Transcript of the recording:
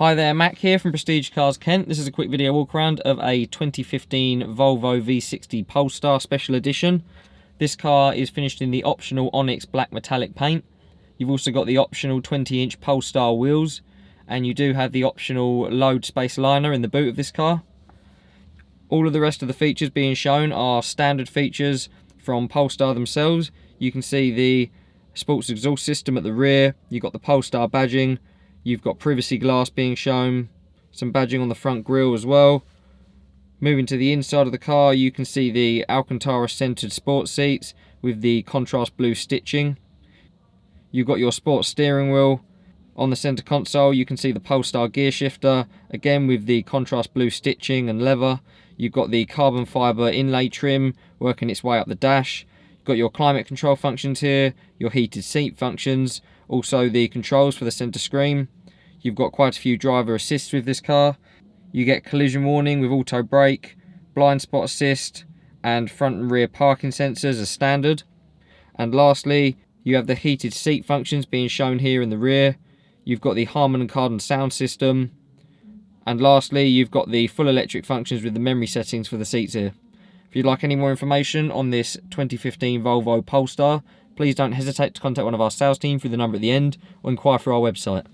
Hi there, Mac here from Prestige Cars Kent. This is a quick video walk around of a 2015 Volvo V60 Polestar Special Edition. This car is finished in the optional Onyx black metallic paint. You've also got the optional 20-inch Polestar wheels, and you do have the optional load space liner in the boot of this car. All of the rest of the features being shown are standard features from Polestar themselves. You can see the sports exhaust system at the rear, you've got the Polestar badging, you've got privacy glass being shown, some badging on the front grille as well. Moving to the inside of the car, you can see the Alcantara centered sports seats with the contrast blue stitching. You've got your sports steering wheel. On the center console, you can see the Polestar gear shifter, again with the contrast blue stitching and leather. You've got the carbon fiber inlay trim working its way up the dash. You've got your climate control functions here, your heated seat functions, also the controls for the center screen. You've got quite a few driver assists with this car. You get collision warning with auto brake, blind spot assist, and front and rear parking sensors as standard. And lastly, you have the heated seat functions being shown here in the rear. You've got the Harman Kardon sound system. And lastly, you've got the full electric functions with the memory settings for the seats here. If you'd like any more information on this 2015 Volvo Polestar, please don't hesitate to contact one of our sales team through the number at the end or inquire through our website.